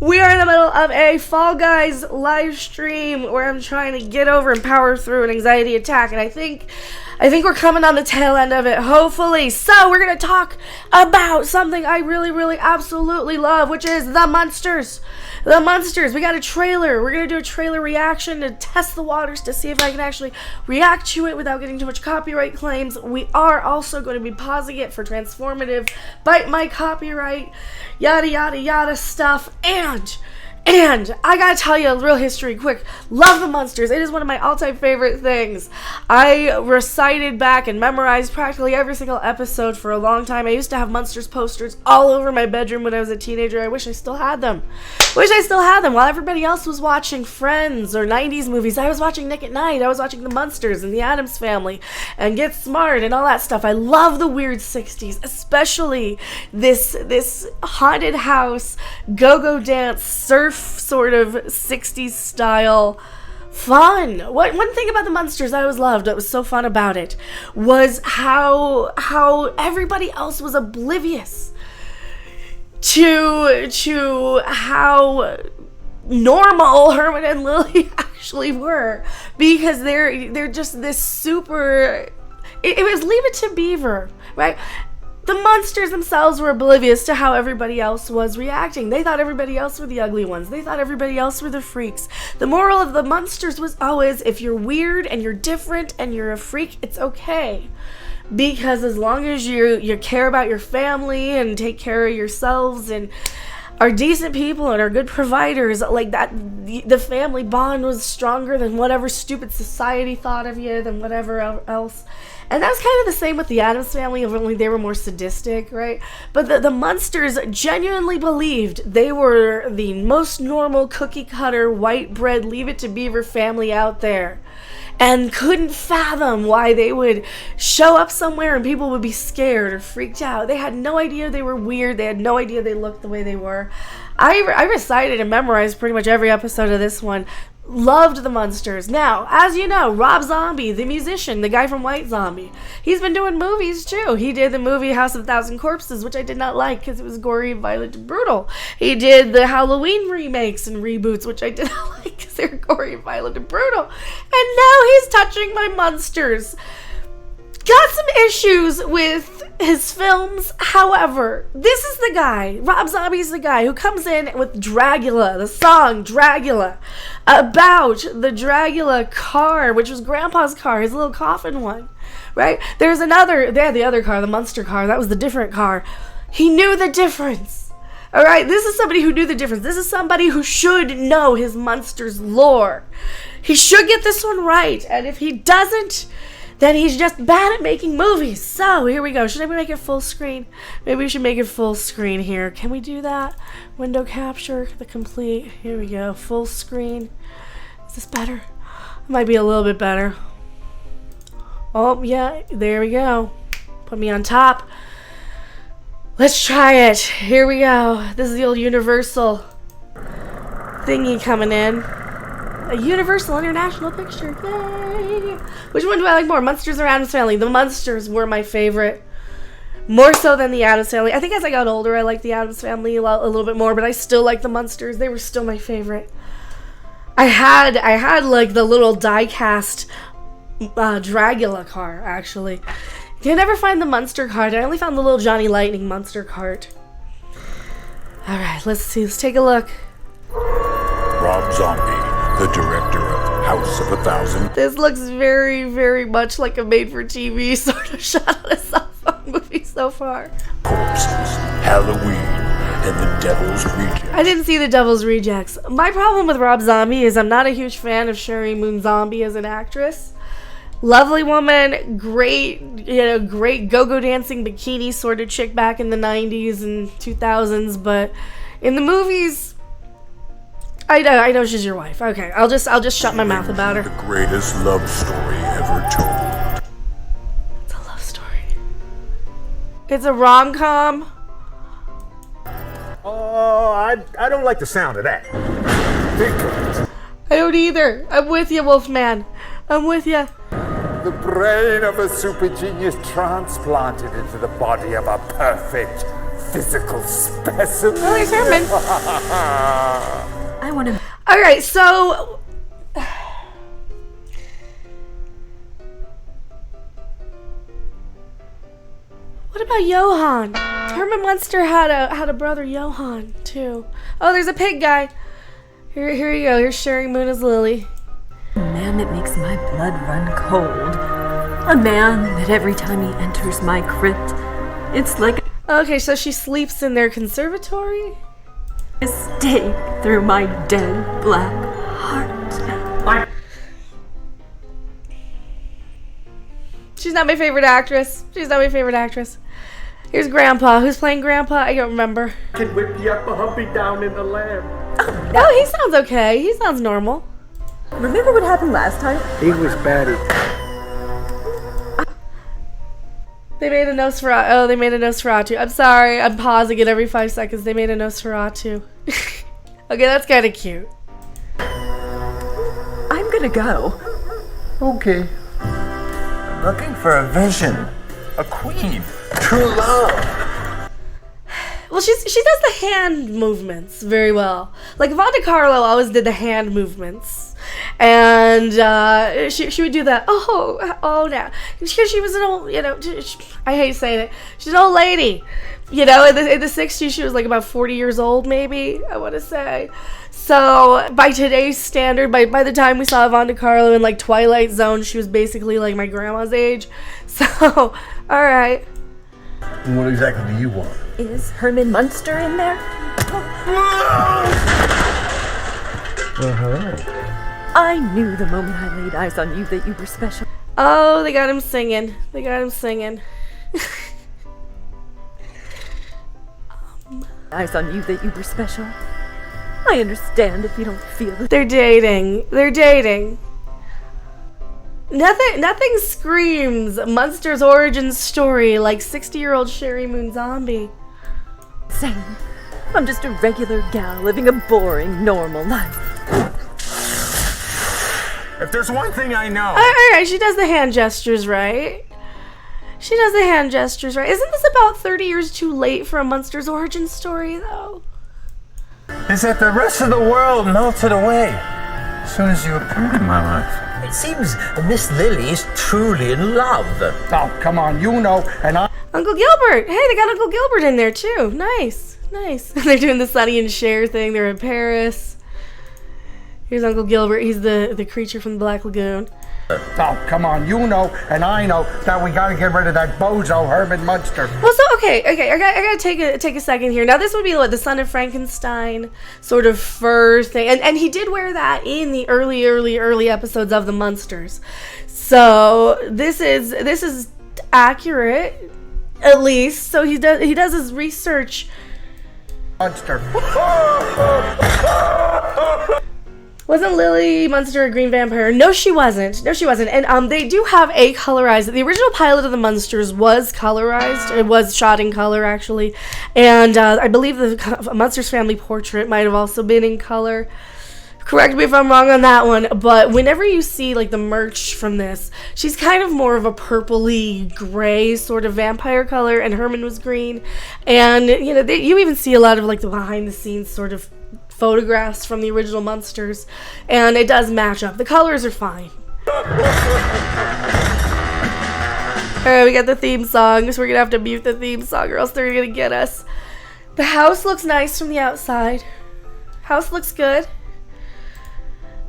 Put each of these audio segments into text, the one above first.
We are in the middle of a Fall Guys live stream where I'm trying to get over and power through an anxiety attack, and I think we're coming on the tail end of it, hopefully. So we're going to talk about something I really, absolutely love, which is the Munsters. The Munsters. We got a trailer. We're going to do a trailer reaction to test the waters to see if I can actually react to it without getting too much copyright claims. We are also going to be pausing it for transformative, bite my copyright, yada stuff, and I gotta tell you a real history quick. Love the Munsters. It is one of my all-time favorite things. I recited back and memorized practically every single episode for a long time. I used to have Munsters posters all over my bedroom when I was a teenager. I wish I still had them. While everybody else was watching Friends or 90s movies, I was watching Nick at Night. I was watching the Munsters and the Addams Family and Get Smart and all that stuff. I love the weird 60s, especially this haunted house, go-go dance, surf sort of 60s style fun. One thing about the Munsters I always loved, that was so fun about it, was how everybody else was oblivious to how normal Herman and Lily actually were, because they're just this super, it was Leave It to Beaver, right? The Munsters themselves were oblivious to how everybody else was reacting. They thought everybody else were the ugly ones. They thought everybody else were the freaks. The moral of the Munsters was always, if you're weird and you're different and you're a freak, it's okay. Because as long as you care about your family and take care of yourselves and are decent people and are good providers, like that, the family bond was stronger than whatever stupid society thought of you, than whatever else. And that was kind of the same with the Addams Family, only they were more sadistic, right? But the Munsters genuinely believed they were the most normal cookie-cutter, white bread, Leave It to Beaver family out there, and couldn't fathom why they would show up somewhere and people would be scared or freaked out. They had no idea they were weird. They had no idea they looked the way they were. I recited and memorized pretty much every episode of this one. Loved the Munsters. Now, as you know, Rob Zombie, the musician, the guy from White Zombie, he's been doing movies too. He did the movie House of a Thousand Corpses, which I did not like because it was gory, violent, and brutal. He did the Halloween remakes and reboots, which I did not like because they're gory, violent, and brutal. And now he's touching my Munsters. Got some issues with his films, however, this is the guy, Rob Zombie's the guy who comes in with Dragula, the song Dragula, about the Dragula car, which was Grandpa's car, his little coffin one, right? There's another, they had the other car, the Munster car, that was the different car. He knew the difference. All right, this is somebody who knew the difference. This is somebody who should know his Munsters lore. He should get this one right, and if he doesn't, then he's just bad at making movies. So, here we go. Should I make it full screen? Maybe we should make it full screen here. Can we do that? Window capture, the complete. Here we go. Full screen. Is this better? It might be a little bit better. Oh, yeah. There we go. Put me on top. Let's try it. Here we go. This is the old Universal thingy coming in. A Universal International picture. Yay! Which one do I like more, Munsters or Addams Family? The Munsters were my favorite. More so than the Addams Family. I think as I got older, I liked the Addams Family a little bit more, but I still like the Munsters. They were still my favorite. I had like the little die-cast Dragula car, actually. You never find the Munster cart. I only found the little Johnny Lightning Munster cart. Alright, let's see. Let's take a look. Rob Zombie, the director of House of a Thousand. This looks very much like a made-for-TV sort of shot on a cell phone movie so far. Corpses, Halloween, and the Devil's Rejects. I didn't see the Devil's Rejects. My problem with Rob Zombie is I'm not a huge fan of Sherry Moon Zombie as an actress. Lovely woman, great go-go dancing bikini sort of chick back in the 90s and 2000s, but in the movies, I know she's your wife. Okay, I'll just shut my mouth about her. The greatest love story ever told. It's a love story. It's a rom-com. Oh, I don't like the sound of that. Think of it. I don't either. I'm with you, Wolfman. I'm with you. The brain of a super genius transplanted into the body of a perfect physical specimen. Oh, there's Herman. I want to. All right, so what about Johann? Herman Munster had a brother, Johann, too. Oh, there's a pig guy. Here you go. Here's Sherry Moon as Lily. A man that makes my blood run cold. A man that every time he enters my crypt, it's like Okay, so she sleeps in their conservatory? a stake through my dead black heart. She's not my favorite actress. Here's Grandpa. Who's playing Grandpa? I don't remember. Can whip you up a humpy down in the lamb. Oh, he sounds okay. He sounds normal. Remember what happened last time? He was batty. They made a Nosferatu. Oh, they made a Nosferatu. I'm sorry. I'm pausing it every 5 seconds. They made a Nosferatu. Okay, that's kind of cute. I'm gonna go. Okay. Looking for a vision. A queen. True love. Well, she does the hand movements very well. Like Vonda Carlo always did the hand movements, and she would do that. Oh, now because she was an old, I hate saying it. She's an old lady, in the 60s she was like about 40 years old, maybe I want to say. So by today's standard, by the time we saw Vonda Carlo in like Twilight Zone, she was basically like my grandma's age. So all right. What exactly do you want? Is Herman Munster in there? I knew the moment I laid eyes on you that you were special. Oh, they got him singing. Eyes on you that you were special. I understand if you don't feel it. They're dating. Nothing screams Munster's origin story like 60-year-old Sherry Moon Zombie. Same. I'm just a regular gal living a boring, normal life. If there's one thing I know. Alright, she does the hand gestures right. Isn't this about 30 years too late for a Munster's origin story, though? Is that the rest of the world melted away as soon as you appeared in my life. It seems Miss Lily is truly in love. Oh, come on, and I... Uncle Gilbert! Hey, they got Uncle Gilbert in there, too. Nice. They're doing the Sonny and Cher thing. They're in Paris. Here's Uncle Gilbert. He's the creature from the Black Lagoon. Oh, come on, and I know that we gotta get rid of that bozo Herman Munster. Well, so, okay, I gotta take a second here. Now, this would be what, the Son of Frankenstein sort of fur thing. And he did wear that in the early episodes of the Munsters. So, this is accurate, at least. So, he does his research. Munster. Wasn't Lily Munster a green vampire? No, she wasn't. And they do have a colorized. The original pilot of the Munsters was colorized. It was shot in color, actually. And I believe the Munsters family portrait might have also been in color. Correct me if I'm wrong on that one. But whenever you see like the merch from this, she's kind of more of a purpley gray sort of vampire color, and Herman was green. And you even see a lot of like the behind the scenes sort of photographs from the original Munsters, and it does match up. The colors are fine. Alright, we got the theme song, so we're gonna have to mute the theme song or else they're gonna get us. The house looks nice from the outside. House looks good.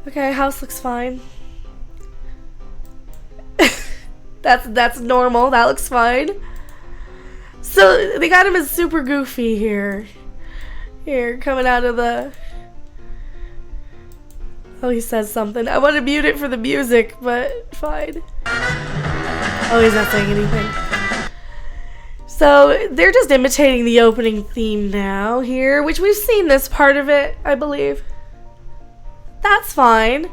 Okay, house looks fine. That's normal. That looks fine. So they got him as super goofy here. Here, coming out of the... Oh, he says something. I want to mute it for the music, but fine. Oh, he's not saying anything. So, they're just imitating the opening theme now here, which we've seen this part of it, I believe. That's fine.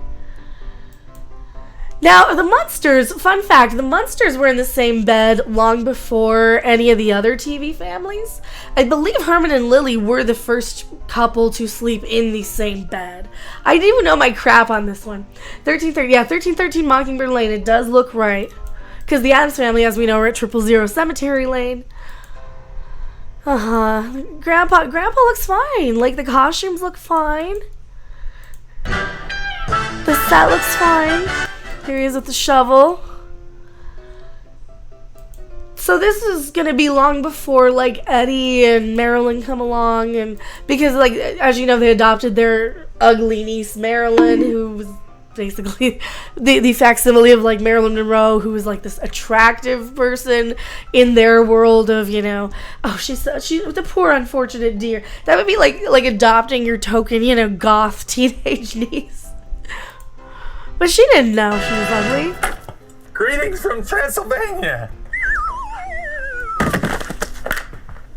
Now, the Munsters, fun fact, the Munsters were in the same bed long before any of the other TV families. I believe Herman and Lily were the first couple to sleep in the same bed. I didn't even know my crap on this one. 1313 Mockingbird Lane, it does look right. Because the Addams family, as we know, are at 000 Cemetery Lane. Grandpa looks fine. Like, the costumes look fine. The set looks fine. Here he is with the shovel. So this is gonna be long before, like, Eddie and Marilyn come along, and because, like, as you know, they adopted their ugly niece Marilyn, who was basically the facsimile of, like, Marilyn Monroe, who was like this attractive person in their world of, you know, oh, she's the poor unfortunate dear. That would be like adopting your token, you know, goth teenage niece. But she didn't know she was ugly. Greetings from Transylvania.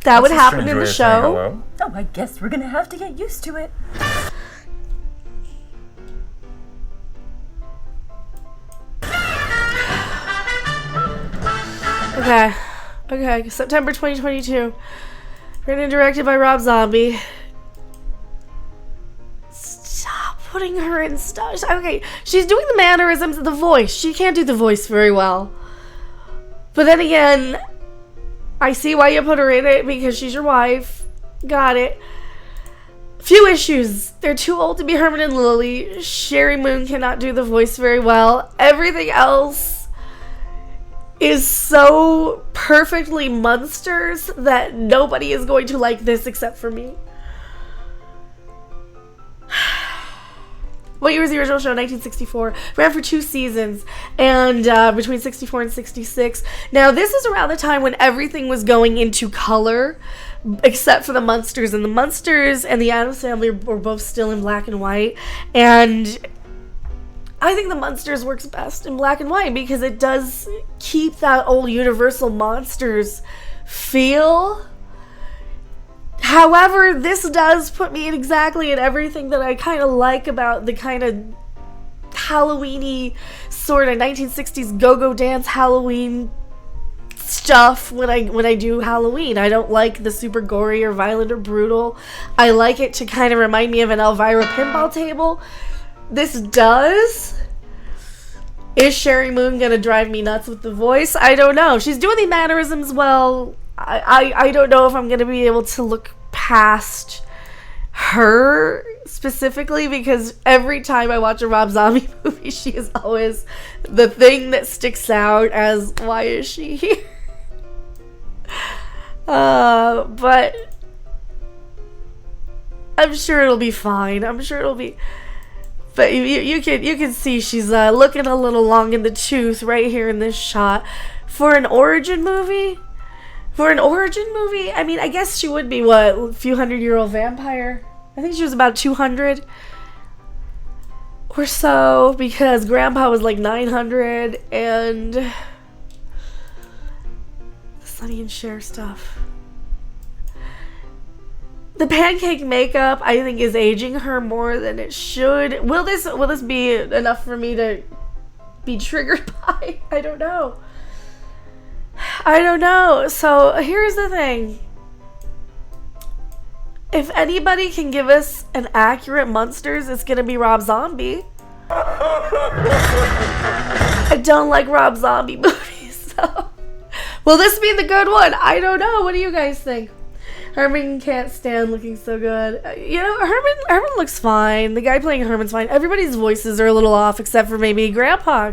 That would happen in the show. Oh, I guess we're gonna have to get used to it. Okay, September 2022. Written and directed by Rob Zombie. Stop putting her in stuff. Okay, she's doing the mannerisms of the voice. She can't do the voice very well. But then again, I see why you put her in it, because she's your wife. Got it. Few issues. They're too old to be Herman and Lily. Sherry Moon cannot do the voice very well. Everything else is so perfectly Munsters that nobody is going to like this except for me. What year was the original show? 1964. Ran for 2 seasons, and between 64 and 66. Now, this is around the time when everything was going into color, except for the Munsters. And the Munsters and the Addams Family were both still in black and white. And I think the Munsters works best in black and white because it does keep that old Universal Monsters feel. However, this does put me in exactly in everything that I kind of like about the kind of Halloween-y sort of 1960s go-go dance Halloween stuff when I do Halloween. I don't like the super gory or violent or brutal. I like it to kind of remind me of an Elvira pinball table. This does. Is Sherry Moon gonna drive me nuts with the voice? I don't know. She's doing the mannerisms well. I don't know if I'm gonna be able to look past her specifically, because every time I watch a Rob Zombie movie, she is always the thing that sticks out as, why is she here? But I'm sure it'll be fine. I'm sure it'll be. But you can see she's looking a little long in the tooth right here in this shot. For an origin movie, I mean, I guess she would be, what, a few hundred-year-old vampire? I think she was about 200 or so, because Grandpa was like 900, and the Sonny and Cher stuff. The pancake makeup, I think, is aging her more than it should. Will this be enough for me to be triggered by? I don't know. So here's the thing. If anybody can give us an accurate Munsters, it's gonna be Rob Zombie. I don't like Rob Zombie movies, so will this be the good one? I don't know. What do you guys think? Herman can't stand looking so good. You know, Herman looks fine. The guy playing Herman's fine. Everybody's voices are a little off except for maybe Grandpa.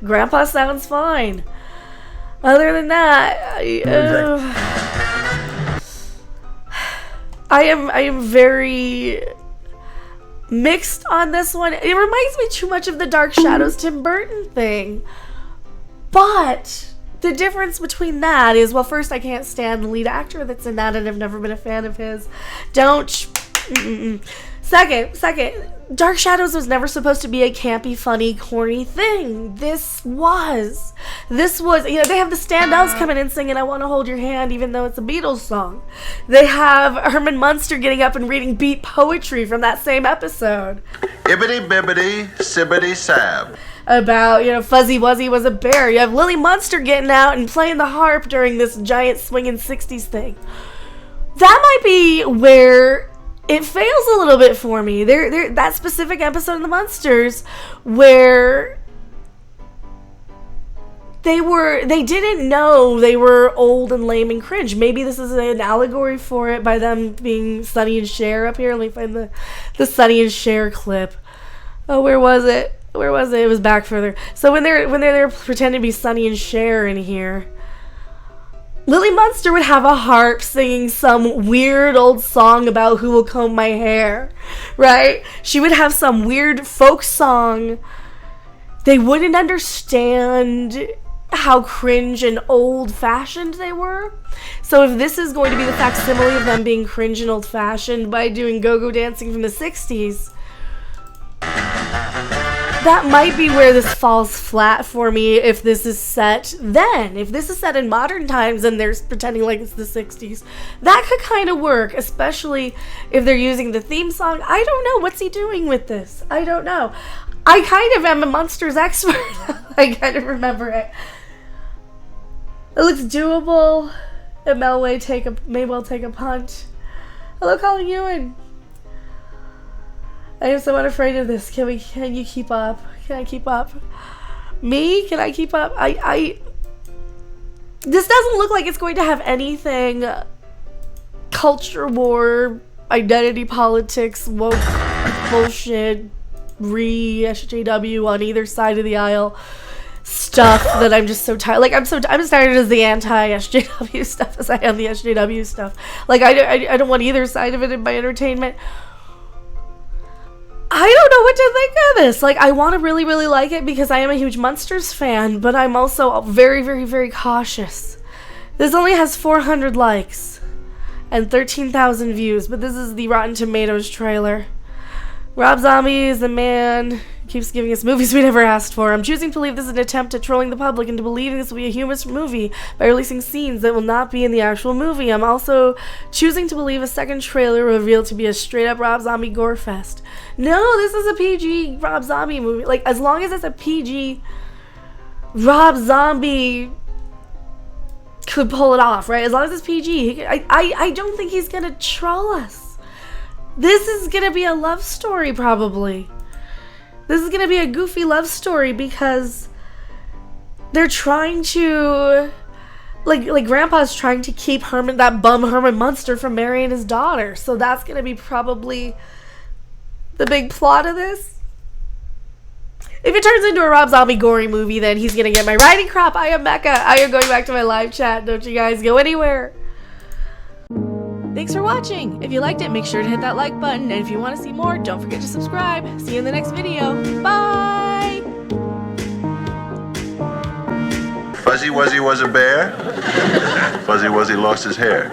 Grandpa sounds fine. Other than that, I am very mixed on this one. It reminds me too much of the Dark Shadows Tim Burton thing. But the difference between that is, well, first, I can't stand the lead actor that's in that, and I've never been a fan of his. Second, Dark Shadows was never supposed to be a campy, funny, corny thing. This was, you know, they have the standouts coming in singing I Want to Hold Your Hand, even though it's a Beatles song. They have Herman Munster getting up and reading beat poetry from that same episode. Ibbity bibbity, sibbity sab. About, you know, Fuzzy Wuzzy was a bear. You have Lily Munster getting out and playing the harp during this giant swinging 60s thing. That might be where it fails a little bit for me. That specific episode of the Munsters where they didn't know they were old and lame and cringe. Maybe this is an allegory for it by them being Sonny and Cher up here. Let me find the Sonny and Cher clip. Oh, where was it? It was back further. So when they're there pretending to be Sonny and Cher in here, Lily Munster would have a harp singing some weird old song about who will comb my hair, right? She would have some weird folk song. They wouldn't understand how cringe and old-fashioned they were. So if this is going to be the facsimile of them being cringe and old-fashioned by doing go-go dancing from the 60s, that might be where this falls flat for me if this is set then. If this is set in modern times and they're pretending like it's the 60s, that could kind of work, especially if they're using the theme song. I don't know. What's he doing with this? I don't know. I kind of am a Munsters expert. I kind of remember it. It looks doable. It may well take a punt. Hello, Colin Ewan. I am so unafraid of this. Can you keep up? Can I keep up? Me? Can I keep up? This doesn't look like it's going to have anything culture war, identity politics, woke bullshit, SJW on either side of the aisle stuff that I'm just so tired. Like, I'm as tired as the anti-SJW stuff as I am the SJW stuff. Like, I don't want either side of it in my entertainment. I don't know what to think of this. Like, I want to really, really like it because I am a huge Munsters fan, but I'm also very, very, very cautious. This only has 400 likes and 13,000 views, but this is the Rotten Tomatoes trailer. Rob Zombie is the man who keeps giving us movies we never asked for. I'm choosing to believe this is an attempt at trolling the public into believing this will be a humorous movie by releasing scenes that will not be in the actual movie. I'm also choosing to believe a second trailer revealed to be a straight-up Rob Zombie gore fest. No, this is a PG Rob Zombie movie. Like, as long as it's a PG Rob Zombie could pull it off, right? As long as it's PG, I don't think he's gonna troll us. This is gonna be a love story, probably. This is gonna be a goofy love story because they're trying to, like Grandpa's trying to keep that bum Herman Munster from marrying his daughter. So that's gonna be probably the big plot of this. If it turns into a Rob Zombie gory movie, then he's gonna get my writing crop. I am Becca. I am going back to my live chat. Don't you guys go anywhere. Thanks for watching. If you liked it, make sure to hit that like button. And if you want to see more, don't forget to subscribe. See you in the next video. Bye! Fuzzy Wuzzy was a bear. Fuzzy Wuzzy lost his hair.